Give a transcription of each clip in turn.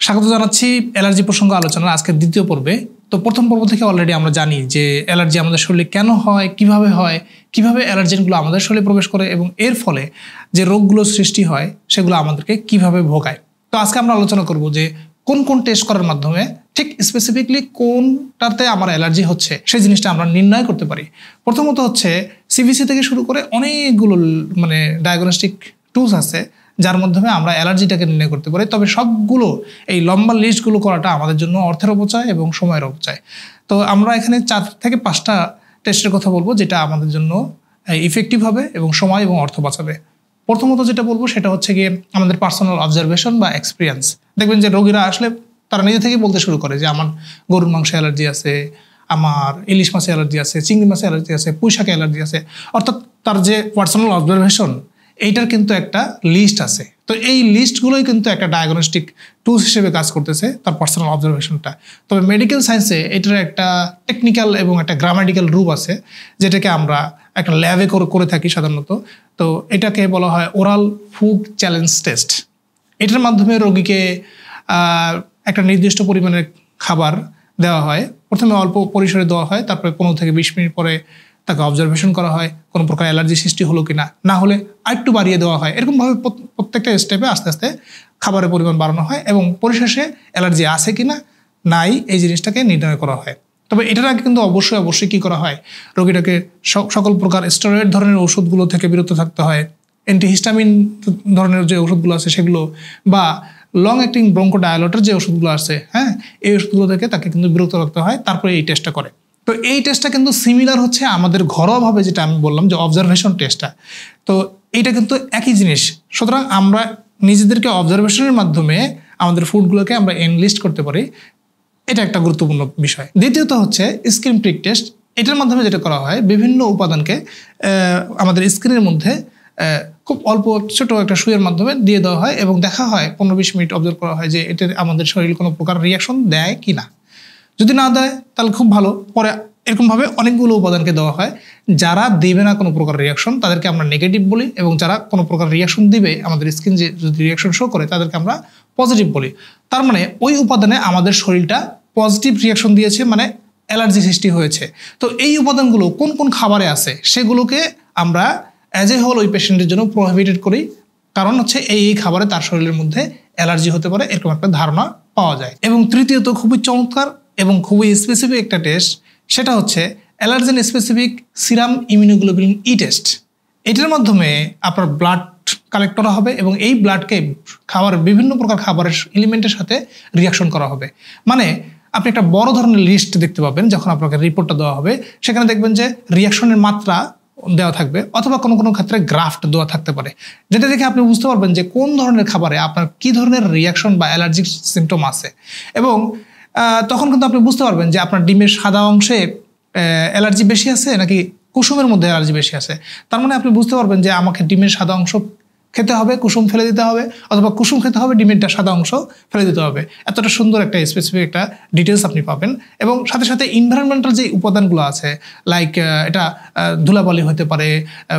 স্বাগত জানাচ্ছি অ্যালার্জি প্রসঙ্গ আলোচনার আজকের দ্বিতীয় পর্বে। তো প্রথম পর্ব থেকে অলরেডি আমরা জানি যে অ্যালার্জি আমাদের শরীরে কেন হয়, কিভাবে অ্যালার্জেনগুলো আমাদের শরীরে প্রবেশ করে এবং এর ফলে যে রোগগুলো সৃষ্টি হয় সেগুলো আমাদেরকে কিভাবে ভোগায়। তো আজকে আমরা আলোচনা করব যে কোন কোন টেস্ট করার মাধ্যমে ঠিক স্পেসিফিকলি কোনটাতে আমার অ্যালার্জি হচ্ছে সেই জিনিসটা আমরা নির্ণয় করতে পারি। প্রথমত হচ্ছে সিভিসি থেকে শুরু করে অনেকগুলো ডায়াগনস্টিক টুলস আছে যার মাধ্যমে আমরা অ্যালার্জিটাকে নির্ণয় করতে পারি। তবে সবগুলো এই লম্বা লিস্টগুলো করাটা আমাদের জন্য অর্থের অপচয় এবং সময়ের অপচয়। তো আমরা এখানে 4 থেকে 5টা টেস্টের কথা বলবো যেটা আমাদের জন্য ইফেক্টিভ হবে এবং সময় এবং অর্থ বাঁচাবে। প্রথমত যেটা বলবো সেটা হচ্ছে গিয়ে আমাদের পার্সোনাল অবজারভেশন বা এক্সপিরিয়েন্স। দেখবেন যে রোগীরা আসলে তারা নিজে থেকেই বলতে শুরু করে যে আমার গরুর মাংসে অ্যালার্জি আছে, আমার ইলিশ মাছে অ্যালার্জি আছে, চিংড়ি মাছে অ্যালার্জি আছে, পুঁই শাকে অ্যালার্জি আছে। অর্থাৎ তার যে পার্সোনাল অবজারভেশন এইটার কিন্তু একটা লিস্ট আছে। তো এই লিস্টগুলোই কিন্তু একটা ডায়াগনস্টিক টুলস হিসেবে কাজ করতেছে তার পার্সোনাল অবজারভেশনটা। তবে মেডিকেল সায়েন্সে এটার একটা টেকনিক্যাল এবং একটা গ্রামাটিক্যাল রূপ আছে যেটাকে আমরা একটা ল্যাবে করে থাকি সাধারণত। তো এটাকে বলা হয় ওরাল ফুড চ্যালেঞ্জ টেস্ট। এটার মাধ্যমে রোগীকে একটা নির্দিষ্ট পরিমাণের খাবার দেওয়া হয়। প্রথমে অল্প পরিসরে দেওয়া হয়, তারপরে 15 থেকে 20 মিনিট পরে তাকে অবজারভেশন করা হয় কোনো প্রকার অ্যালার্জি সৃষ্টি হলো কিনা, না হলে আরেকটু বাড়িয়ে দেওয়া হয়। এরকমভাবে প্রত্যেকটা স্টেপে আস্তে আস্তে খাবারের পরিমাণ বাড়ানো হয় এবং পরিশেষে অ্যালার্জি আছে কিনা নাই এই জিনিসটাকে নির্ণয় করা হয়। তবে এটার আগে কিন্তু অবশ্যই কী করা হয়, রোগীটাকে সকল প্রকার স্টেরয়েড ধরনের ওষুধগুলো থেকে বিরত থাকতে হয়। অ্যান্টিহিস্টামিন ধরনের যে ওষুধগুলো আছে সেগুলো বা লং অ্যাক্টিং ব্রঙ্কোডায়ালেটর যে ওষুধগুলো আছে, এই ওষুধগুলো থেকে তাকে কিন্তু বিরত রাখতে হয়, তারপরে এই টেস্টটা করে। তো এই টেস্টটা কিন্তু সিমিলার হচ্ছে আমাদের ঘরোয়াভাবে যেটা আমি বললাম যে অবজারভেশন টেস্টটা। তো এইটা কিন্তু একই জিনিস। সুতরাং আমরা নিজেদেরকে অবজারভেশনের মাধ্যমে আমাদের ফুডগুলোকে আমরা এনলিস্ট করতে পারি। এটা একটা গুরুত্বপূর্ণ বিষয়। দ্বিতীয়ত হচ্ছে স্কিন প্রিক টেস্ট। এটার মাধ্যমে যেটা করা হয়, বিভিন্ন উপাদানকে আমাদের স্কিনের মধ্যে খুব অল্প ছোট একটা সুইয়ের মাধ্যমে দিয়ে দেওয়া হয় এবং দেখা হয় 15-20 মিনিট অবজার্ভ করা হয় যে এটার আমাদের শরীরে কোনো প্রকার রিয়াকশন দেয় কি না। যদি না দেয় তাহলে খুব ভালো। পরে এরকমভাবে অনেকগুলো উপাদানকে দেওয়া হয়। যারা দেবে না কোনো প্রকার রিয়াকশন তাদেরকে আমরা নেগেটিভ বলি এবং যারা কোনো প্রকার রিয়াকশন দিবে, আমাদের স্কিন যে যদি রিয়াকশন শো করে তাদেরকে আমরা পজিটিভ বলি। তার মানে ওই উপাদানে আমাদের শরীরটা পজিটিভ রিয়াকশন দিয়েছে, মানে অ্যালার্জি সৃষ্টি হয়েছে। তো এই উপাদানগুলো কোন কোন খাবারে আছে সেগুলোকে আমরা অ্যাজ এ হোল ওই পেশেন্টের জন্য প্রোহিবিটেড করি। কারণ হচ্ছে এই খাবারে তার শরীরের মধ্যে অ্যালার্জি হতে পারে, এরকম একটা ধারণা পাওয়া যায়। এবং তৃতীয়ত খুবই চমৎকার এবং খুবই স্পেসিফিক একটা টেস্ট, সেটা হচ্ছে অ্যালার্জেন স্পেসিফিক সিরাম ইমিউনোগ্লোবুলিন ই টেস্ট। এটার মাধ্যমে আপনার ব্লাড কালেক্ট করা হবে এবং এই ব্লাডকে বিভিন্ন প্রকার খাবারের এলিমেন্টের সাথে রিয়াকশন করা হবে। মানে আপনি একটা বড় ধরনের লিস্ট দেখতে পাবেন যখন আপনাকে রিপোর্টটা দেওয়া হবে। সেখানে দেখবেন যে রিয়াকশনের মাত্রা দেওয়া থাকবে অথবা কোনো কোনো ক্ষেত্রে গ্রাফট দেওয়া থাকতে পারে, যেটা দেখে আপনি বুঝতে পারবেন যে কোন ধরনের খাবারে আপনার কী ধরনের রিয়াকশন বা অ্যালার্জিক সিমটম আছে। এবং তখন কিন্তু আপনি বুঝতে পারবেন যে আপনার ডিমের সাদা অংশে অ্যালার্জি বেশি আছে নাকি কুসুমের মধ্যে অ্যালার্জি বেশি আছে। তার মানে আপনি বুঝতে পারবেন যে আমাকে ডিমের সাদা অংশ খেতে হবে, কুসুম ফেলে দিতে হবে, অথবা কুসুম খেতে হবে, ডিমেরটা সাদা অংশ ফেলে দিতে হবে। এতটা সুন্দর একটা স্পেসিফিক একটা ডিটেলস আপনি পাবেন। এবং সাথে সাথে এনভায়রনমেন্টাল যে উপাদানগুলো আছে, লাইক এটা ধুলাবালি হতে পারে,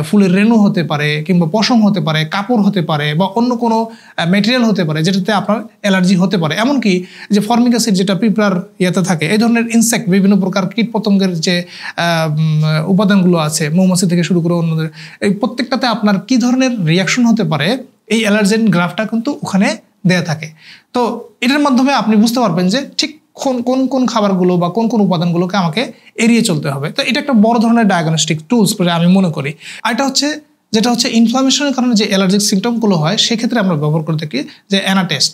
ফুলের রেণু হতে পারে, কিংবা পশম হতে পারে, কাপড় হতে পারে, বা অন্য কোনো ম্যাটেরিয়াল হতে পারে যেটাতে আপনার অ্যালার্জি হতে পারে। এমনকি যে ফর্মিক অ্যাসিড যেটা পিঁপড়ার ইয়েতে থাকে, এই ধরনের ইনসেক্ট বিভিন্ন প্রকার কীট পতঙ্গের যে উপাদানগুলো আছে, মৌমাছি থেকে শুরু করে অন্যদের, এই প্রত্যেকটাতে আপনার কী ধরনের রিয়াকশন হতে পারে এই অ্যালার্জেন গ্রাফটা কিন্তু ওখানে দেয়া থাকে। তো এটার মাধ্যমে আপনি বুঝতে পারবেন যে ঠিক কোন কোন খাবারগুলো বা কোন কোন উপাদানগুলোকে আমাকে এড়িয়ে চলতে হবে। তো এটা একটা বড় ধরনের ডায়াগনস্টিক টুলস বলে আমি মনে করি। আর এটা হচ্ছে যেটা হচ্ছে ইনফ্লামেশনের কারণে যে অ্যালার্জিক সিমটমগুলো হয় সেক্ষেত্রে আমরা ব্যবহার করে থাকি যে অ্যানা টেস্ট,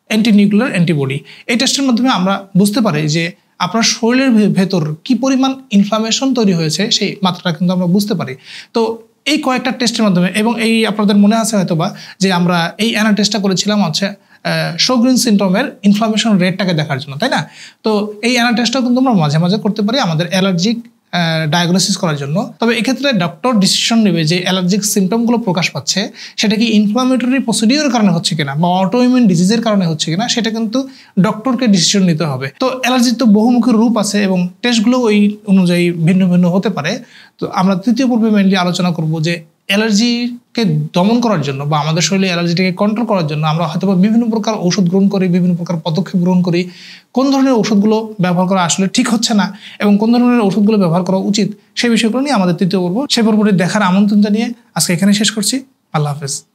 অ্যান্টিনিউক্লিয়ার অ্যান্টিবডি। এই টেস্টের মাধ্যমে আমরা বুঝতে পারি যে আপনার শরীরের ভেতর কি পরিমাণ ইনফ্লামেশন তৈরি হয়েছে সেই মাত্রাটা কিন্তু আমরা বুঝতে পারি। তো এই কয়েকটা টেস্টের মাধ্যমে, এবং এই আপনাদের মনে আছে হয়তোবা যে আমরা এই অ্যানা টেস্টটা করেছিলাম হচ্ছে শোগ্রিন সিনড্রোমের ইনফ্লামেশন রেটটাকে দেখার জন্য, তাই না? তো এই অ্যানা টেস্টটাও কিন্তু আমরা মাঝে মাঝে করতে পারি আমাদের অ্যালার্জিক ডায়াগনোসিস করার জন্য। তবে এক্ষেত্রে ডক্টর ডিসিশন নেবে যে অ্যালার্জিক সিমটমগুলো প্রকাশ পাচ্ছে সেটা কি ইনফ্লামেটরি প্রসিডিওরের কারণে হচ্ছে কিনা বা অটোইমিউন ডিজিজের কারণে হচ্ছে কিনা, সেটা কিন্তু ডক্টরকে ডিসিশন নিতে হবে। তো অ্যালার্জির তো বহুমুখী রূপ আছে এবং টেস্টগুলো ওই অনুযায়ী ভিন্ন ভিন্ন হতে পারে। তো আমরা তৃতীয় পর্বে মেইনলি আলোচনা করব যে অ্যালার্জিকে দমন করার জন্য বা আমাদের শরীরে অ্যালার্জিটাকে কন্ট্রোল করার জন্য আমরা হয়তো বিভিন্ন প্রকার ঔষধ গ্রহণ করি, বিভিন্ন প্রকার পদক্ষেপ গ্রহণ করি। কোন ধরনের ওষুধগুলো ব্যবহার করা আসলে ঠিক হচ্ছে না এবং কোন ধরনের ওষুধগুলো ব্যবহার করা উচিত, সেই বিষয়গুলো নিয়ে আমাদের তৃতীয় পর্ব, সেই পর্বটি দেখার আমন্ত্রণ জানিয়ে আজকে এখানে শেষ করছি। আল্লাহ হাফেজ।